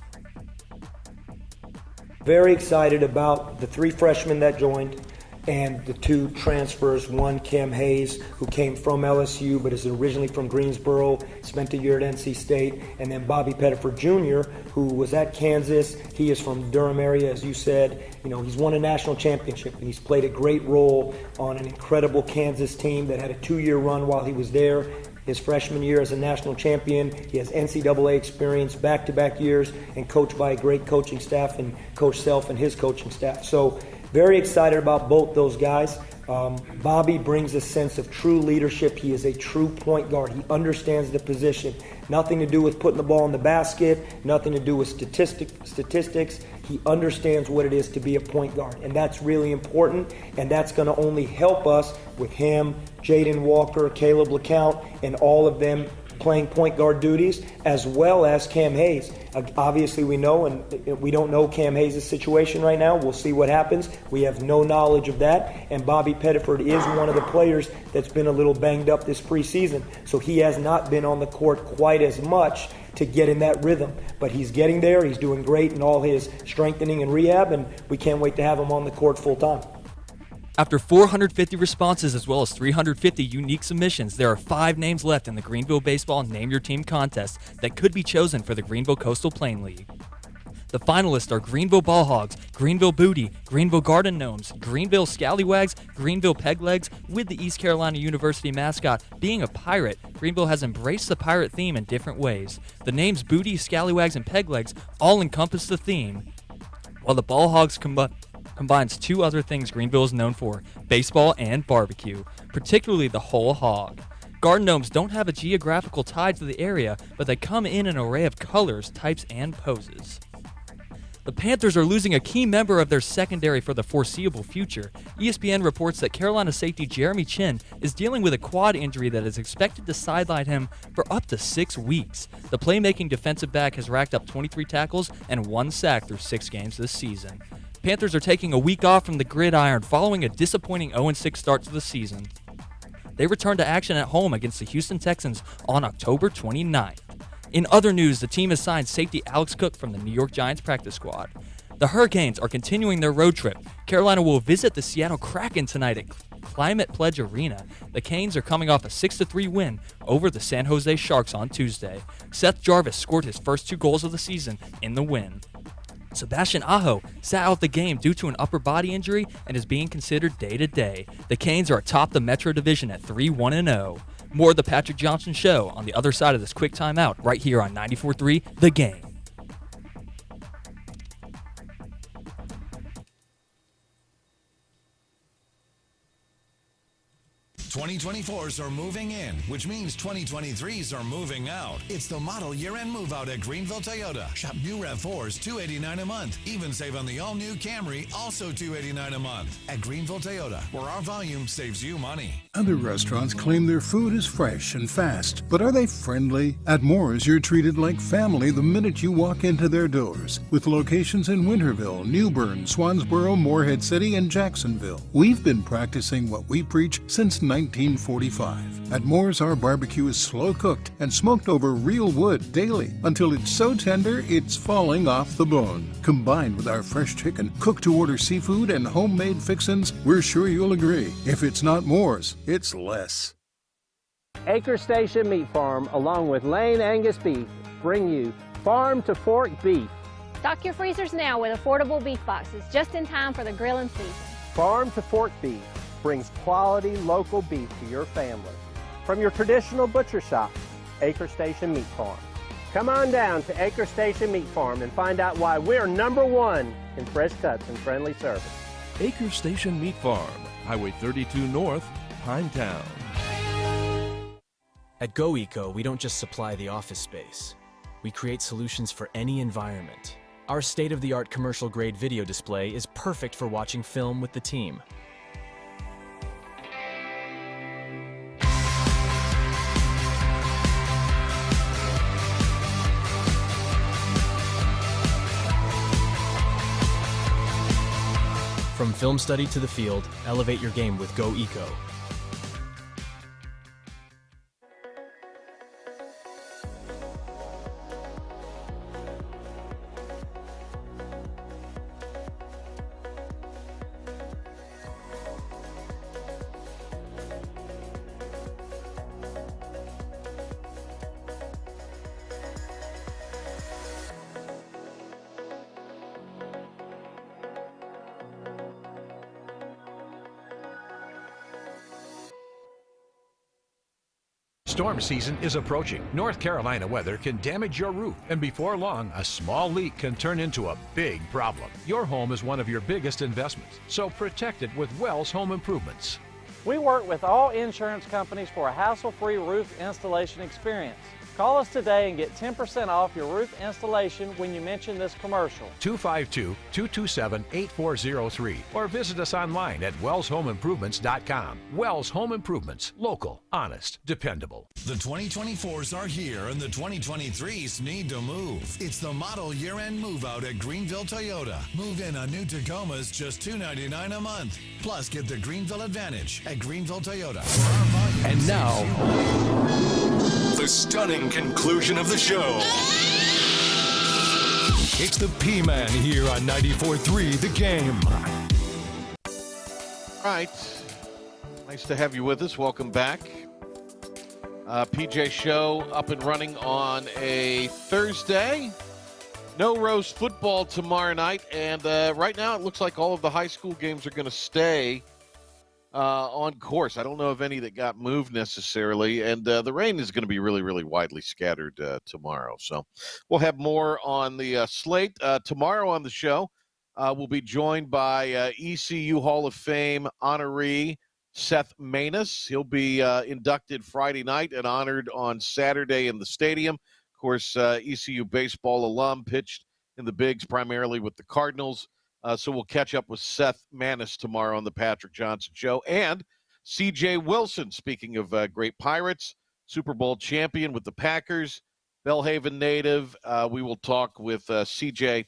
Very excited about the 3 freshmen that joined and the 2 transfers. One, Cam Hayes, who came from LSU but is originally from Greensboro, spent a year at NC State, and then Bobby Pettiford Jr., who was at Kansas. He is from Durham area, as you said. You know, he's won a national championship, and he's played a great role on an incredible Kansas team that had a 2-year run while he was there. His freshman year as a national champion, he has NCAA experience, back-to-back years, and coached by a great coaching staff, and Coach Self and his coaching staff. So very excited about both those guys. Bobby brings a sense of true leadership. He is a true point guard. He understands the position. Nothing to do with putting the ball in the basket, nothing to do with statistics. He understands what it is to be a point guard, and that's really important, and that's going to only help us with him, Jaden Walker, Caleb LeCount, and all of them playing point guard duties, as well as Cam Hayes. Obviously we know, and we don't know Cam Hayes' situation right now. We'll see what happens. We have no knowledge of that, and Bobby Pettiford is one of the players that's been a little banged up this preseason, so he has not been on the court quite as much to get in that rhythm. But he's getting there. He's doing great in all his strengthening and rehab, and we can't wait to have him on the court full time. After 450 responses as well as 350 unique submissions, there are 5 names left in the Greenville Baseball Name Your Team contest that could be chosen for the Greenville Coastal Plain League. The finalists are Greenville Ball Hogs, Greenville Booty, Greenville Garden Gnomes, Greenville Scallywags, Greenville Peglegs. With the East Carolina University mascot being a pirate, Greenville has embraced the pirate theme in different ways. The names Booty, Scallywags, and Peglegs all encompass the theme, while the Ball Hogs combines 2 other things Greenville is known for, baseball and barbecue, particularly the whole hog. Garden Gnomes don't have a geographical tie to the area, but they come in an array of colors, types, and poses. The Panthers are losing a key member of their secondary for the foreseeable future. ESPN reports that Carolina safety Jeremy Chin is dealing with a quad injury that is expected to sideline him for up to 6 weeks. The playmaking defensive back has racked up 23 tackles and 1 sack through 6 games this season. Panthers are taking a week off from the gridiron following a disappointing 0-6 start to the season. They return to action at home against the Houston Texans on October 29th. In other news, the team has signed safety Alex Cook from the New York Giants practice squad. The Hurricanes are continuing their road trip. Carolina will visit the Seattle Kraken tonight at Climate Pledge Arena. The Canes are coming off a 6-3 win over the San Jose Sharks on Tuesday. Seth Jarvis scored his first 2 goals of the season in the win. Sebastian Aho sat out the game due to an upper body injury and is being considered day-to-day. The Canes are atop the Metro Division at 3-1-0. More of the Patrick Johnson Show on the other side of this quick timeout right here on 94.3 The Game. 2024s are moving in, which means 2023s are moving out. It's the model year-end move-out at Greenville Toyota. Shop new RAV4s, $289 a month. Even save on the all-new Camry, also $289 a month. At Greenville Toyota, where our volume saves you money. Other restaurants claim their food is fresh and fast, but are they friendly? At Moore's, you're treated like family the minute you walk into their doors. With locations in Winterville, New Bern, Swansboro, Morehead City, and Jacksonville. We've been practicing what we preach since 1945. At Moore's, our barbecue is slow cooked and smoked over real wood daily until it's so tender it's falling off the bone. Combined with our fresh chicken, cooked to order seafood, and homemade fixins, we're sure you'll agree. If it's not Moore's, it's less. Acre Station Meat Farm, along with Lane Angus Beef, bring you farm to fork beef. Stock your freezers now with affordable beef boxes just in time for the grilling season. Farm to fork beef brings quality local beef to your family. From your traditional butcher shop, Acre Station Meat Farm. Come on down to Acre Station Meat Farm and find out why we're #1 in fresh cuts and friendly service. Acre Station Meat Farm, Highway 32 North, Pinetown. At GoEco, we don't just supply the office space. We create solutions for any environment. Our state-of-the-art commercial-grade video display is perfect for watching film with the team. From film study to the field, elevate your game with GoEco. Storm season is approaching. North Carolina weather can damage your roof, and before long, a small leak can turn into a big problem. Your home is one of your biggest investments, so protect it with Wells Home Improvements. We work with all insurance companies for a hassle-free roof installation experience. Call us today and get 10% off your roof installation when you mention this commercial. 252-227-8403 or visit us online at wellshomeimprovements.com. Wells Home Improvements. Local, honest, dependable. The 2024s are here and the 2023s need to move. It's the model year-end move-out at Greenville Toyota. Move in on new Tacomas just $299 a month. Plus, get the Greenville Advantage at Greenville Toyota. And now, the stunning conclusion of the show. It's the P-Man here on 94.3 The Game. All right. Nice to have you with us. Welcome back. PJ Show up and running on a Thursday. No Rose football tomorrow night. And right now it looks like all of the high school games are going to stay on course. I don't know of any that got moved necessarily, and the rain is going to be really, really widely scattered tomorrow. So we'll have more on the slate. Tomorrow on the show, we'll be joined by ECU Hall of Fame honoree Seth Maness. He'll be inducted Friday night and honored on Saturday in the stadium. Of course, ECU baseball alum, pitched in the bigs, primarily with the Cardinals. So we'll catch up with Seth Manis tomorrow on the Patrick Johnson Show. And C.J. Wilson, speaking of great Pirates, Super Bowl champion with the Packers, Bellhaven native. We will talk with C.J.,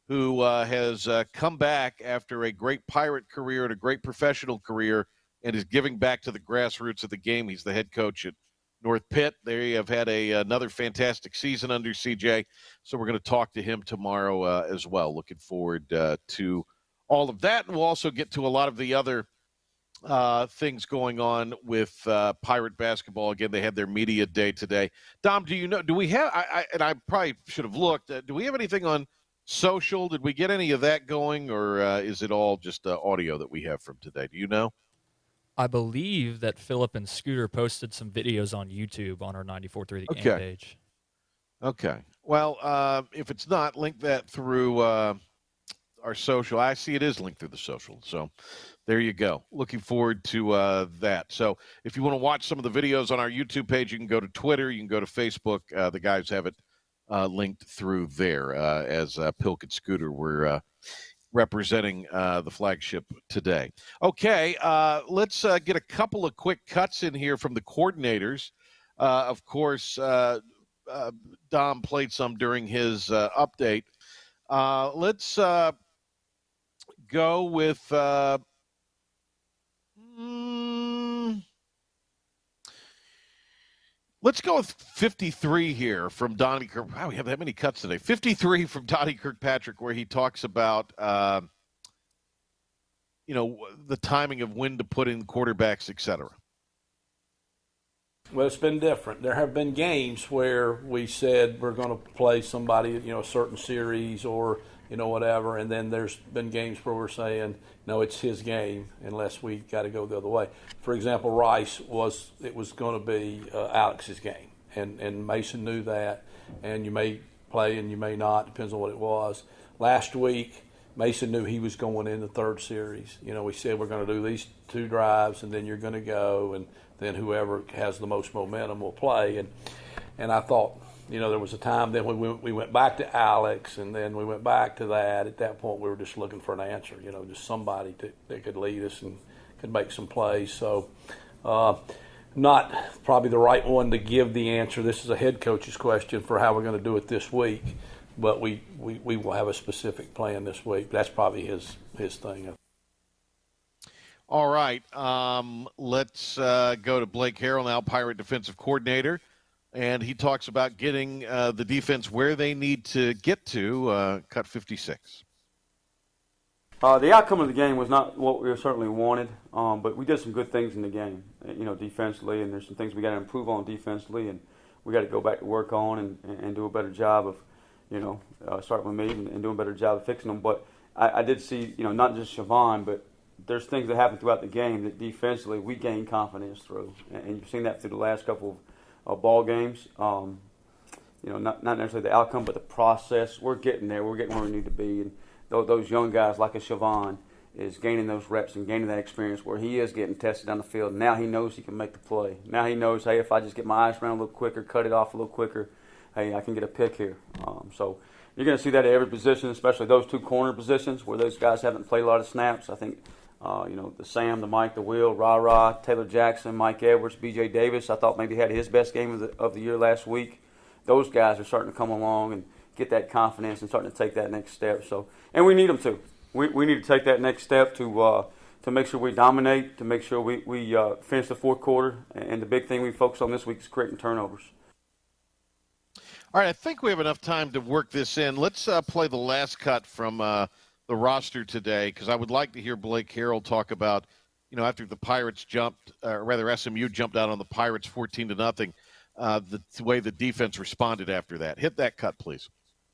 who has come back after a great Pirate career and a great professional career and is giving back to the grassroots of the game. He's the head coach at North Pitt. They have had another fantastic season under CJ, so we're going to talk to him tomorrow as well. Looking forward to all of that, and we'll also get to a lot of the other things going on with Pirate basketball. Again, they had their media day today. Dom, do we have, and I probably should have looked, do we have anything on social? Did we get any of that going, or is it all just audio that we have from today? Do you know? I believe that Philip and Scooter posted some videos on YouTube on our 94.3 The Game page. Okay. Well, if it's not, link that through our social. I see it is linked through the social. So there you go. Looking forward to that. So if you want to watch some of the videos on our YouTube page, you can go to Twitter. You can go to Facebook. The guys have it linked through there as Pilk and Scooter were representing the flagship today. Okay, let's get a couple of quick cuts in here from the coordinators. Of course, Dom played some during his update. Let's go with let's go with 53 here from Donnie Kirk. Wow, we have that many cuts today. 53 from Donnie Kirkpatrick, where he talks about, the timing of when to put in quarterbacks, etc. Well, it's been different. There have been games where we said we're going to play somebody, a certain series or, whatever, and then there's been games where we're saying, no, it's his game unless we got to go the other way. For example, Rice was going to be Alex's game, and Mason knew that, and you may play and you may not, depends on what it was. Last week, Mason knew he was going in the third series. We said we're going to do these 2 drives, and then you're going to go, and then whoever has the most momentum will play. And I thought, there was a time then when we went back to Alex, and then we went back to that. At that point, we were just looking for an answer, just somebody that could lead us and could make some plays. So not probably the right one to give the answer. This is a head coach's question for how we're going to do it this week. But we will have a specific plan this week. That's probably his thing. All right. Let's go to Blake Harrell now, Pirate defensive coordinator. And he talks about getting the defense where they need to get to, cut 56. The outcome of the game was not what we certainly wanted, but we did some good things in the game, defensively, and there's some things we got to improve on defensively, and we got to go back to work on and do a better job of, starting with me and doing a better job of fixing them. But I did see, not just Siobhan, but there's things that happened throughout the game that defensively we gained confidence through, and you've seen that through the last couple of ball games. Not necessarily the outcome, but the process. We're getting there. We're getting where we need to be. And those young guys like a Siobhan is gaining those reps and gaining that experience where he is getting tested down the field. Now he knows he can make the play. Now he knows, hey, if I just get my eyes around a little quicker, cut it off a little quicker, hey, I can get a pick here. So you're going to see that at every position, especially those 2 corner positions where those guys haven't played a lot of snaps. I think, the Sam, the Mike, the Will, Ra-Ra, Taylor Jackson, Mike Edwards, B.J. Davis, I thought maybe had his best game of the year last week. Those guys are starting to come along and get that confidence and starting to take that next step. So, and we need them to. We need to take that next step to make sure we dominate, to make sure we finish the fourth quarter. And the big thing we focus on this week is creating turnovers. All right, I think we have enough time to work this in. Let's play the last cut from the roster today, because I would like to hear Blake Harrell talk about, after the Pirates jumped, or rather SMU jumped out on the Pirates 14-0, the way the defense responded after that. Hit that cut, please.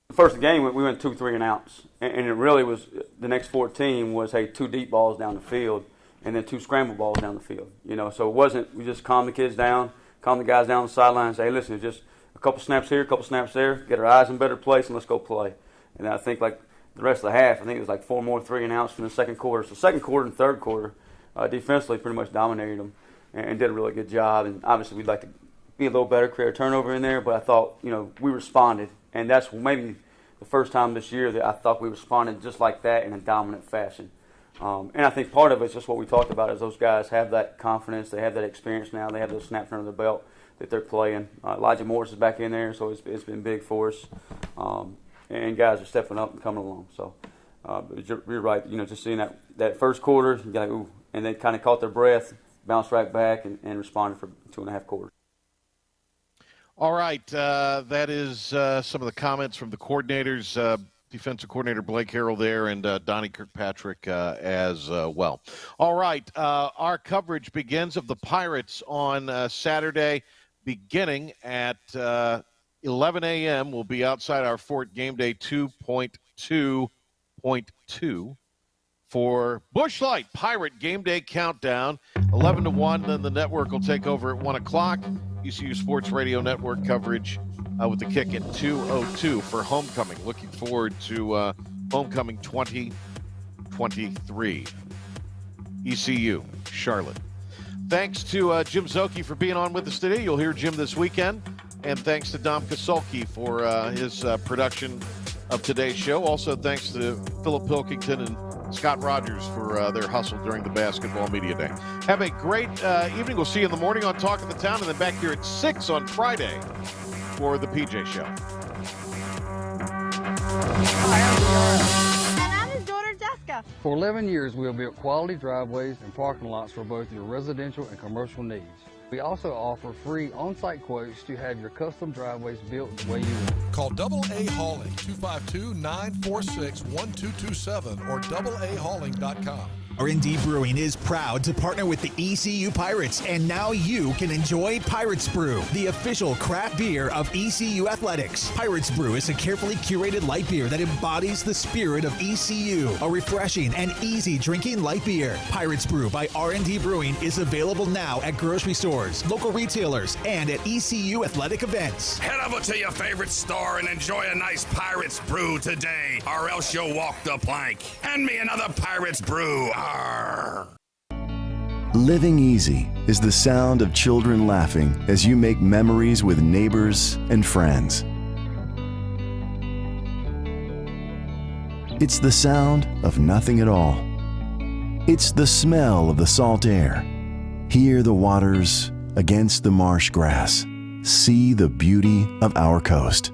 The first game, we went 2 3-and-outs, and it really was the next 14 was, 2 deep balls down the field, and then 2 scramble balls down the field. So it wasn't, we just calm the kids down, calm the guys down on the sideline and say, hey, listen, it's just a couple snaps here, a couple snaps there, get our eyes in better place, and let's go play. And I think like the rest of the half, I think it was 4 more 3-and-outs from the second quarter. So second quarter and third quarter, defensively pretty much dominated them and did a really good job. And obviously we'd like to be a little better, create a turnover in there, but I thought, we responded. And that's maybe the first time this year that I thought we responded just like that in a dominant fashion. And I think part of it's just what we talked about is those guys have that confidence, they have that experience now, they have those snaps under their belt that they're playing. Elijah Morris is back in there, so it's been big for us. And guys are stepping up and coming along. So you're right, just seeing that first quarter, you got ooh, and they kind of caught their breath, bounced right back, and responded for 2.5 quarters. All right, that is some of the comments from the coordinators, defensive coordinator Blake Harrell there, and Donnie Kirkpatrick as well. All right, our coverage begins of the Pirates on Saturday, beginning at 11 a.m. We'll be outside our fort, game day 2.2.2 for Busch Light Pirate Game Day Countdown, 11 to 1. Then the network will take over at 1 o'clock. ECU Sports Radio Network coverage with the kick at 2:02 for homecoming. Looking forward to homecoming 2023. ECU, Charlotte. Thanks to Jim Szoke for being on with us today. You'll hear Jim this weekend. And thanks to Dom Kasulki for his production of today's show. Also, thanks to Philip Pilkington and Scott Rogers for their hustle during the Basketball Media Day. Have a great evening. We'll see you in the morning on Talk of the Town, and then back here at 6 on Friday for the PJ Show. And I'm his daughter, Jessica. For 11 years, we have built quality driveways and parking lots for both your residential and commercial needs. We also offer free on-site quotes to have your custom driveways built the way you want. Call AA Hauling, 252-946-1227 or AAHauling.com. R&D Brewing is proud to partner with the ECU Pirates, and now you can enjoy Pirates Brew, the official craft beer of ECU Athletics. Pirates Brew is a carefully curated light beer that embodies the spirit of ECU, a refreshing and easy drinking light beer. Pirates Brew by R&D Brewing is available now at grocery stores, local retailers, and at ECU athletic events. Head over to your favorite store and enjoy a nice Pirates Brew today, or else you'll walk the plank. Hand me another Pirates Brew. Living easy is the sound of children laughing as you make memories with neighbors and friends. It's the sound of nothing at all. It's the smell of the salt air. Hear the waters against the marsh grass. See the beauty of our coast,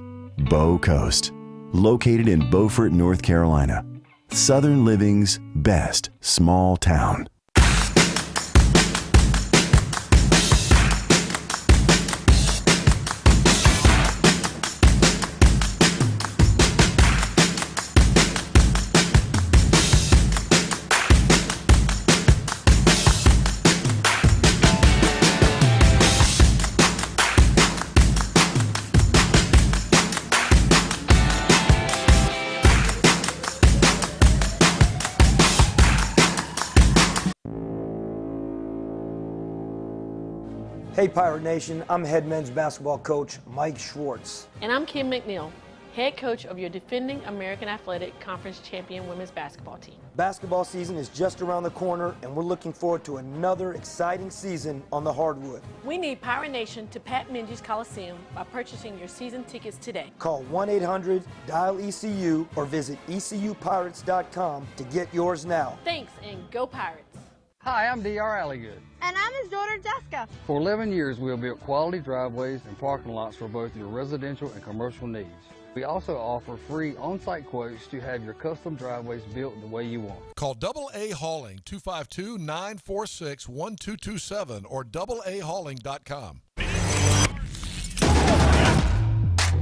Bow Coast, located in Beaufort, North Carolina. Southern living's best small town. Hey Pirate Nation, I'm head men's basketball coach Mike Schwartz. And I'm Kim McNeil, head coach of your defending American Athletic Conference champion women's basketball team. Basketball season is just around the corner, and we're looking forward to another exciting season on the hardwood. We need Pirate Nation to Pat Minji's Coliseum by purchasing your season tickets today. Call 1-800-DIAL-ECU or visit ECUPirates.com to get yours now. Thanks, and go Pirates. Hi, I'm D.R. Alligood. And I'm his daughter, Jessica. For 11 years, we have built quality driveways and parking lots for both your residential and commercial needs. We also offer free on-site quotes to have your custom driveways built the way you want. Call AA Hauling, 252-946-1227 or AAHauling.com.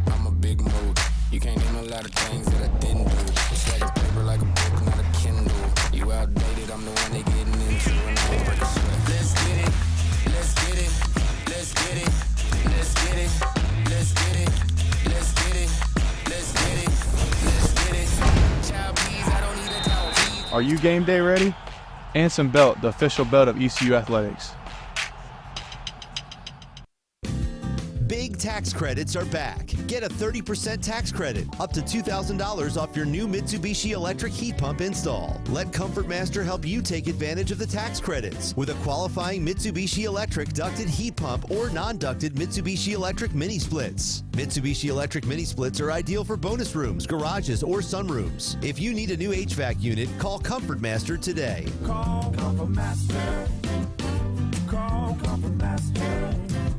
I'm a big mood. You can't name a lot of things that I didn't do. It's like a paper, like a book, not a Kindle. You outdated, I'm the one they getting into. And I don't break a sweat. Let's get it. Let's get it. Let's get it. Let's get it. Let's get it. Let's get it. Let's get it. Let's get it. Child, please, I don't need a child. Are you game day ready? Anson Belt, the official belt of ECU Athletics. Big tax credits are back. Get a 30% tax credit, up to $2,000 off your new Mitsubishi electric heat pump install. Let Comfort Master help you take advantage of the tax credits with a qualifying Mitsubishi electric ducted heat pump or non-ducted Mitsubishi electric mini splits. Mitsubishi electric mini splits are ideal for bonus rooms, garages, or sunrooms. If you need a new HVAC unit, call Comfort Master today. Call Comfort Master. Call Comfort Master.